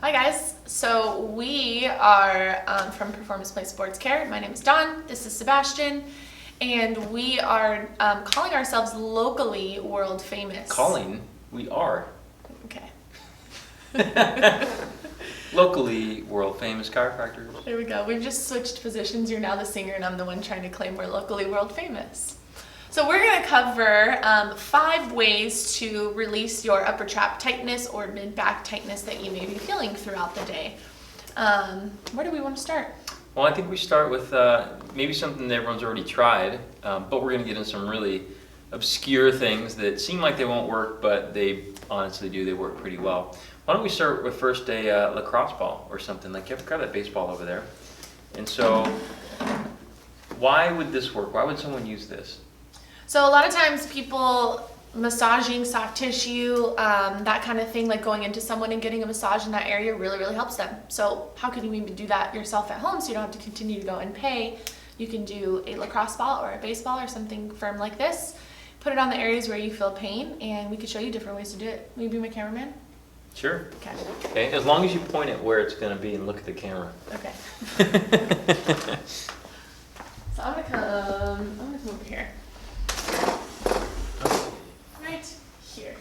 Hi guys, so we are from Performance Play Sports Care. My name is Dawn, this is Sebastian, and we are calling ourselves locally world famous. We are. Okay. Locally world famous chiropractors. There we go. We've just switched positions. You're now the singer and I'm the one trying to claim we're locally world famous. So we're going to cover 5 ways to release your upper trap tightness or mid-back tightness that you may be feeling throughout the day. Where do we want to start? Well, I think we start with maybe something that everyone's already tried, but we're going to get into some really obscure things that seem like they won't work, but they honestly do. They work pretty well. Why don't we start with first a lacrosse ball or something? Like, you have to grab that baseball over there. And so, why would this work? Why would someone use this? So a lot of times people massaging soft tissue, that kind of thing, like going into someone and getting a massage in that area really helps them. So how can you even do that yourself at home so you don't have to continue to go and pay? You can do a lacrosse ball or a baseball or something firm like this. Put it on the areas where you feel pain, and we could show you different ways to do it. Will you be my cameraman? Sure. Okay. Okay, as long as you point it where it's going to be and look at the camera. Okay. So I'm gonna come over here. Right here.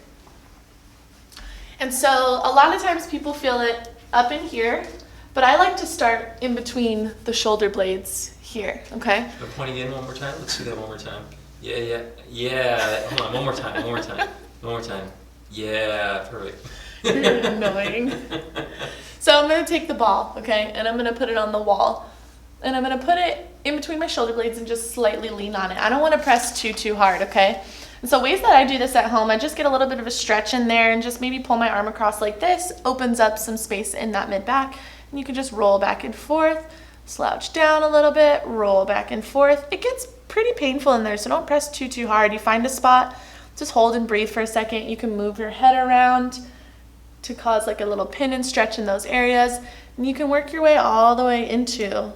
And so a lot of times people feel it up in here, but I like to start in between the shoulder blades here, okay? So pointing in one more time. Let's see that one more time. Yeah. Hold on, one more time. Yeah, perfect. You're annoying. So I'm going to take the ball, okay, and I'm going to put it on the wall. And I'm going to put it in between my shoulder blades and just slightly lean on it. I don't want to press too hard, okay? And so ways that I do this at home, I just get a little bit of a stretch in there and just maybe pull my arm across like this, opens up some space in that mid-back, and you can just roll back and forth, slouch down a little bit, roll back and forth. It gets pretty painful in there, so don't press too hard. You find a spot, just hold and breathe for a second. You can move your head around to cause like a little pin and stretch in those areas, and you can work your way all the way into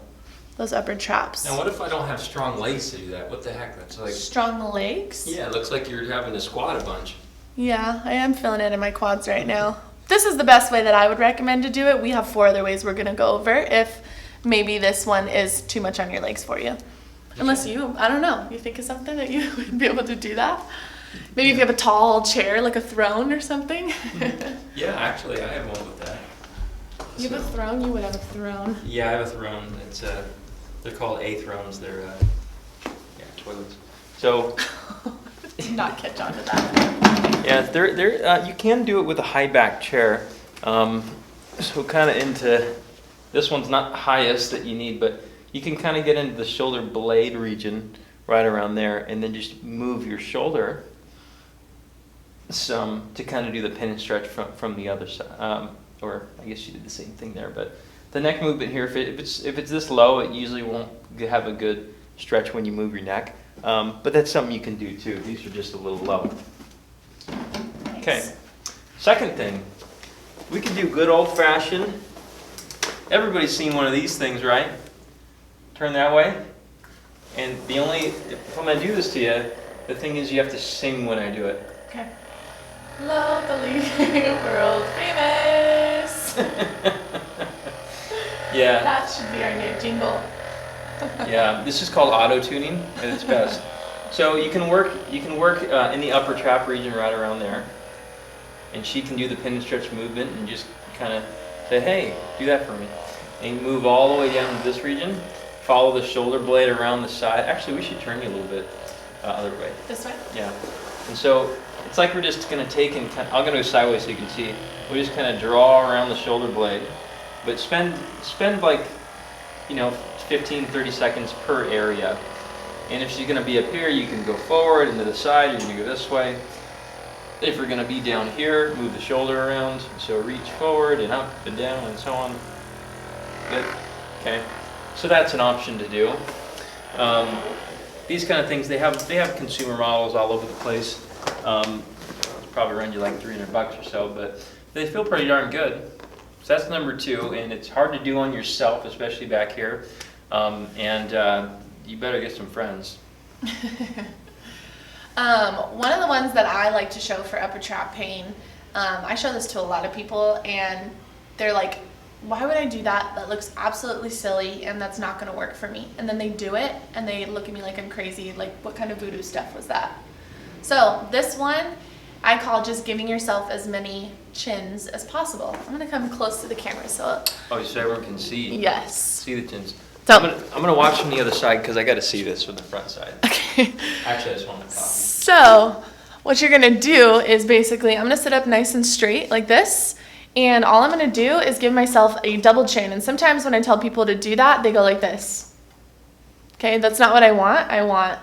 those upper traps. Now, what if I don't have strong legs to do that? What the heck? That's like strong legs? Yeah, it looks like you're having to squat a bunch. Yeah, I am feeling it in my quads right now. This is the best way that I would recommend to do it. We have 4 other ways we're going to go over if maybe this one is too much on your legs for you. Okay. Unless I don't know, you think of something that you would be able to do that? Maybe if you have a tall chair, like a throne or something. Yeah, actually, I have one with that. You have a throne? You would have a throne. Yeah, I have a throne. It's they're called A-thrones. They're toilets. So did not catch on to that. Yeah, they're you can do it with a high back chair. So kind of into this one's not the highest that you need, but you can kind of get into the shoulder blade region right around there, and then just move your shoulder some to kind of do the pin and stretch from the other side. Or I guess you did the same thing there, but the neck movement here, if it's this low, it usually won't have a good stretch when you move your neck. But that's something you can do too. These are just a little low. Nice. Okay. Second thing, we can do good old-fashioned. Everybody's seen one of these things, right? Turn that way. And if I'm gonna do this to you, the thing is you have to sing when I do it. Okay. Locally world famous. Yeah. That should be our new jingle. Yeah, this is called auto-tuning at its best. So you can work in the upper trap region right around there, and she can do the pin and stretch movement and just kind of say, hey, do that for me. And move all the way down to this region, follow the shoulder blade around the side. Actually, we should turn you a little bit other way. This way? Yeah. And so it's like we're just going to take and I'm going to go sideways so you can see. We just kind of draw around the shoulder blade, but spend like 15, 30 seconds per area. And if she's going to be up here, you can go forward and to the side. You're going to go this way. If you're going to be down here, move the shoulder around. So reach forward and up and down and so on. Good. Okay. So that's an option to do. These kind of things, they have consumer models all over the place. It's probably run you like $300 or so, but they feel pretty darn good. So that's number 2, and it's hard to do on yourself, especially back here. You better get some friends. One of the ones that I like to show for upper trap pain, I show this to a lot of people, and they're like, why would I do that? That looks absolutely silly and that's not gonna work for me. And then they do it and they look at me like I'm crazy, like what kind of voodoo stuff was that? So this one, I call just giving yourself as many chins as possible. I'm gonna come close to the camera so. Oh, so everyone can see. Yes. See the chins. So I'm gonna watch from the other side because I got to see this from the front side. Okay. Actually, I just want to copy. So what you're gonna do is basically, I'm gonna sit up nice and straight like this. And all I'm gonna do is give myself a double chin. And sometimes when I tell people to do that, they go like this. Okay, that's not what I want. I want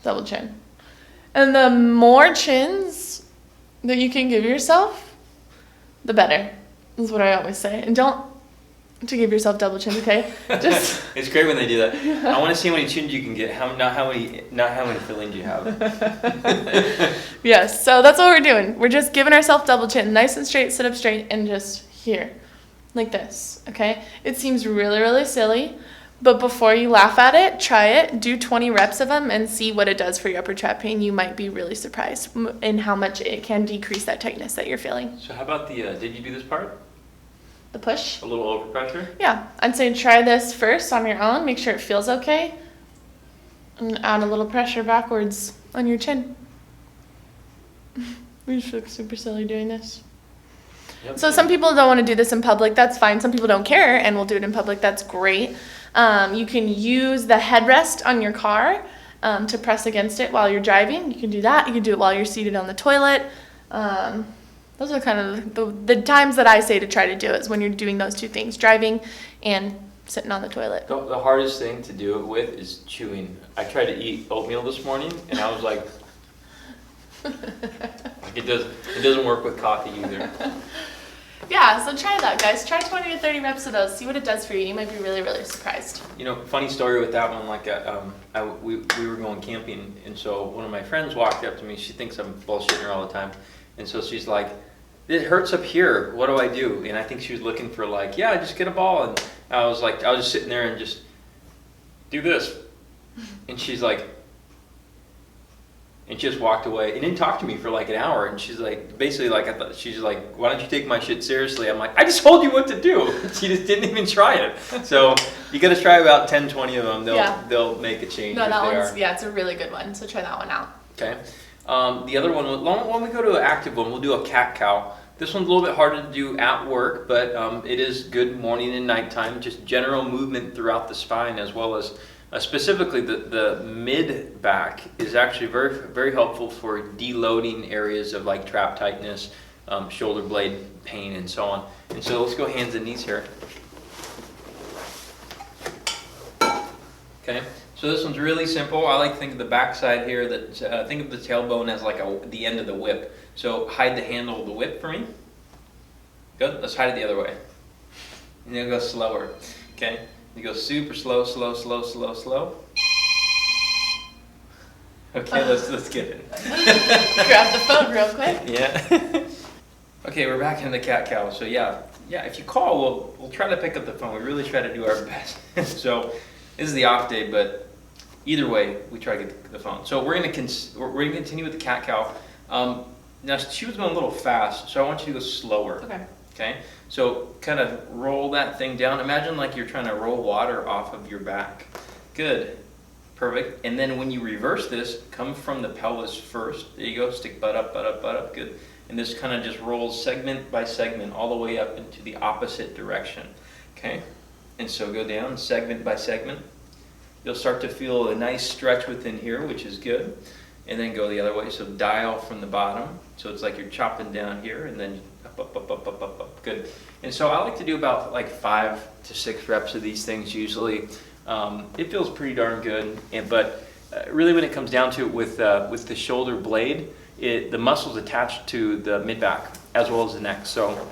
double chin. And the more chins that you can give yourself, the better, is what I always say. And don't to give yourself double chins, okay? Just It's great when they do that. I want to see how many chins you can get. Not how many fillings you have. yes, so that's what we're doing. We're just giving ourselves double chin, nice and straight, sit up straight, and just here, like this, okay? It seems really, really silly, but before you laugh at it, try it, do 20 reps of them, and see what it does for your upper trap pain. You might be really surprised in how much it can decrease that tightness that you're feeling. So how about the, did you do this part? The push? A little overpressure? Yeah, I'd say try this first on your own, make sure it feels okay, and add a little pressure backwards on your chin. We just look super silly doing this. Yep. So some people don't want to do this in public, that's fine. Some people don't care and will do it in public, that's great. You can use the headrest on your car to press against it while you're driving. You can do that. You can do it while you're seated on the toilet. Those are kind of the times that I say to try to do it is when you're doing those two things, driving and sitting on the toilet. The hardest thing to do it with is chewing. I tried to eat oatmeal this morning and I was like it doesn't work with coffee either. Yeah, so try that, guys. Try 20 to 30 reps of those. See what it does for you. You might be really, really surprised. You know, funny story with that one. Like, we were going camping, and so one of my friends walked up to me. She thinks I'm bullshitting her all the time, and so she's like, "It hurts up here. What do I do?" And I think she was looking for like, "Yeah, just get a ball." And I was like, I was just sitting there and just do this, and she's like. And she just walked away and didn't talk to me for like an hour. And she's like, basically like, I thought she's like, why don't you take my shit seriously? I'm like, I just told you what to do. She just didn't even try it. So you got to try about 10, 20 of them. They'll make a change. No, that one's, yeah, it's a really good one. So try that one out. Okay. The other one, when we go to an active one, we'll do a cat-cow. This one's a little bit harder to do at work, but it is good morning and nighttime. Just general movement throughout the spine as well as specifically the mid back is actually very, very helpful for deloading areas of like trap tightness, shoulder blade pain, and so on. And so let's go hands and knees here. Okay, so this one's really simple. I like to think of the back side here. That think of the tailbone as like the end of the whip. So hide the handle of the whip for me. Good. Let's hide it the other way. And then go slower. Okay. You go super slow, slow, slow, slow, slow. Okay, let's get it. Grab the phone real quick. Yeah. Okay, we're back in the cat-cow. So yeah. If you call, we'll try to pick up the phone. We really try to do our best. So this is the off day, but either way, we try to get the phone. So we're gonna continue with the cat-cow. Now she was going a little fast, so I want you to go slower. Okay. Okay, so kind of roll that thing down. Imagine like you're trying to roll water off of your back. Good, perfect. And then when you reverse this, come from the pelvis first. There you go, stick butt up, butt up, butt up, good. And this kind of just rolls segment by segment all the way up into the opposite direction. Okay, and so go down segment by segment. You'll start to feel a nice stretch within here, which is good. And then go the other way, so dial from the bottom. So it's like you're chopping down here and then up, good. And so I like to do about like 5 to 6 reps of these things usually. It feels pretty darn good, but really when it comes down to it with the shoulder blade, the muscles attached to the mid-back as well as the neck. So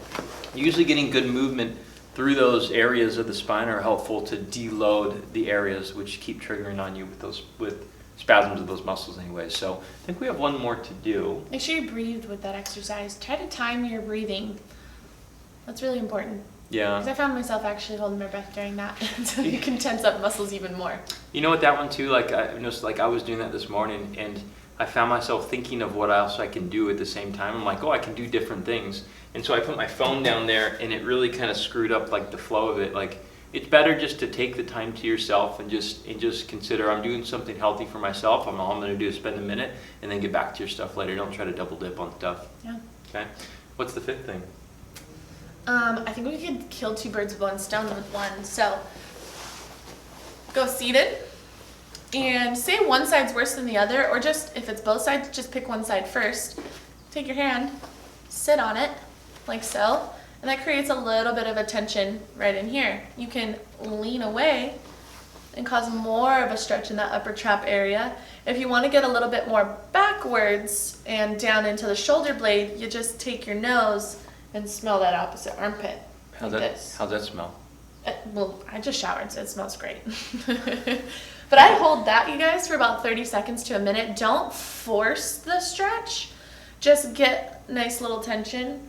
usually getting good movement through those areas of the spine are helpful to deload the areas which keep triggering on you with spasms of those muscles anyway. So I think we have one more to do. Make sure you breathe with that exercise. Try to time your breathing. That's really important. Yeah. Because I found myself actually holding my breath during that. So you can tense up muscles even more. You know what, that one too, like I noticed, like I was doing that this morning, and I found myself thinking of what else I can do at the same time. I'm like, oh, I can do different things. And so I put my phone down there, and it really kind of screwed up like the flow of it. Like, it's better just to take the time to yourself and just consider, I'm doing something healthy for myself. All I'm going to do is spend a minute and then get back to your stuff later. Don't try to double dip on stuff. Yeah. Okay. What's the fifth thing? I think we could kill two birds with one stone with one. So go seated, and say one side's worse than the other, or just if it's both sides, just pick one side first. Take your hand, sit on it like so, and that creates a little bit of a tension right in here. You can lean away and cause more of a stretch in that upper trap area. If you want to get a little bit more backwards and down into the shoulder blade, you just take your nose and smell that opposite armpit. How's that smell? Well, I just showered, so it smells great. But I hold that, you guys, for about 30 seconds to a minute. Don't force the stretch. Just get nice little tension,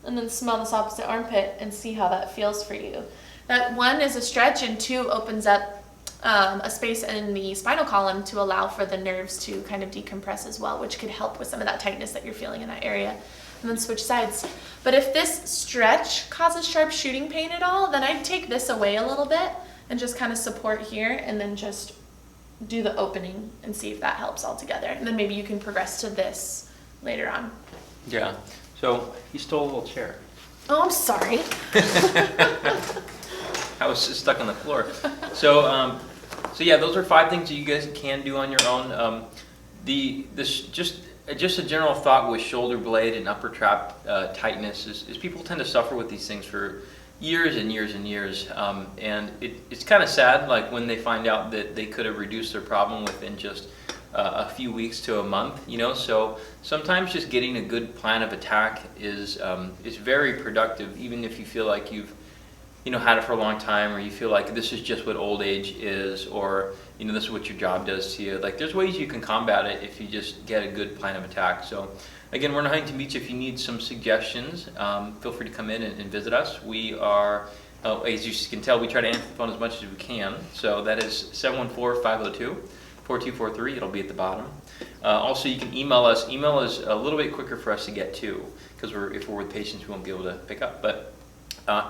and then smell this opposite armpit and see how that feels for you. That one is a stretch, and two opens up a space in the spinal column to allow for the nerves to kind of decompress as well, which could help with some of that tightness that you're feeling in that area. And then switch sides. But if this stretch causes sharp shooting pain at all, then I'd take this away a little bit and just kind of support here, and then just do the opening and see if that helps altogether. And then maybe you can progress to this later on. Yeah. So you stole a little chair. Oh, I'm sorry. I was just stuck on the floor. So yeah, those are 5 things that you guys can do on your own. Just a general thought with shoulder blade and upper trap tightness is people tend to suffer with these things for years and years and years, and it's kind of sad, like when they find out that they could have reduced their problem within just a few weeks to a month, you know. So sometimes just getting a good plan of attack is very productive, even if you feel like you've had it for a long time, or you feel like this is just what old age is, or this is what your job does to you. Like, there's ways you can combat it if you just get a good plan of attack. So again, we're in Huntington Beach. If you need some suggestions, feel free to come in and visit us. We are, as you can tell, we try to answer the phone as much as we can. So that is 714-502-4243. It'll be at the bottom. Also, you can email us. Email is a little bit quicker for us to get to, because if we're with patients, we won't be able to pick up. But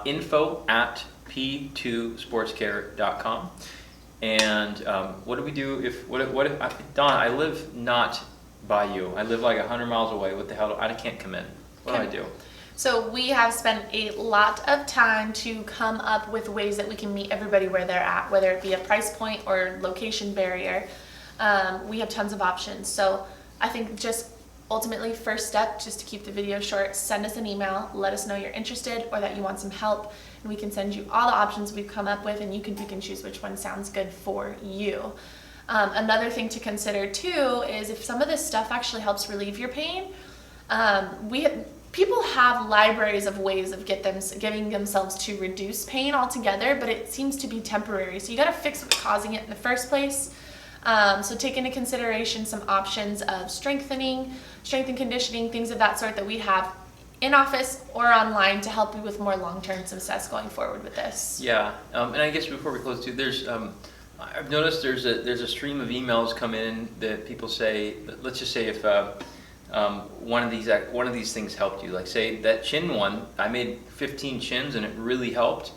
info@p2sportscare.com. And what do we do if Don, I live not by you. I live like 100 miles away. What the hell? I can't come in. What do I do? So we have spent a lot of time to come up with ways that we can meet everybody where they're at, whether it be a price point or location barrier. We have tons of options. So I think just ultimately, first step, just to keep the video short, send us an email, let us know you're interested or that you want some help, and we can send you all the options we've come up with, and you can pick and choose which one sounds good for you. Another thing to consider too is if some of this stuff actually helps relieve your pain. People have libraries of ways of giving themselves to reduce pain altogether, but it seems to be temporary. So you got to fix what's causing it in the first place. So take into consideration some options of strength and conditioning, things of that sort that we have in office or online to help you with more long-term success going forward with this. Yeah, and I guess before we close too, I've noticed there's a stream of emails come in that people say, let's just say if one of these things helped you, like say that chin one, I made 15 chins and it really helped.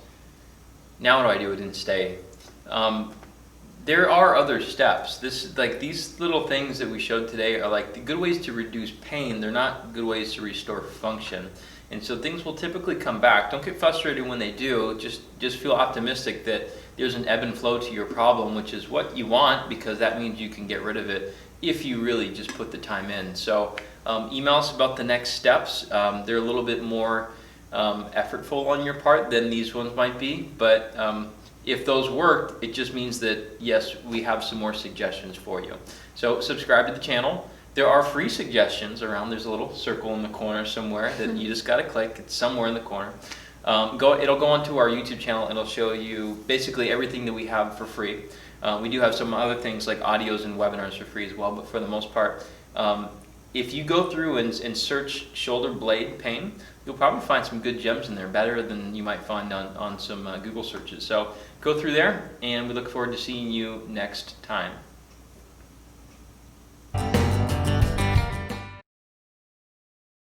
Now what do I do? It didn't stay. There are other steps. These little things that we showed today are like the good ways to reduce pain. They're not good ways to restore function. And so things will typically come back. Don't get frustrated when they do. Just feel optimistic that there's an ebb and flow to your problem, which is what you want, because that means you can get rid of it if you really just put the time in. So email us about the next steps. They're a little bit more effortful on your part than these ones might be, but if those work, it just means that, yes, we have some more suggestions for you. So subscribe to the channel. There are free suggestions around. There's a little circle in the corner somewhere that you just got to click. It's somewhere in the corner. It'll go onto our YouTube channel, and it'll show you basically everything that we have for free. We do have some other things like audios and webinars for free as well, but for the most part, if you go through and search shoulder blade pain, you'll probably find some good gems in there, better than you might find on some Google searches. So go through there, and we look forward to seeing you next time.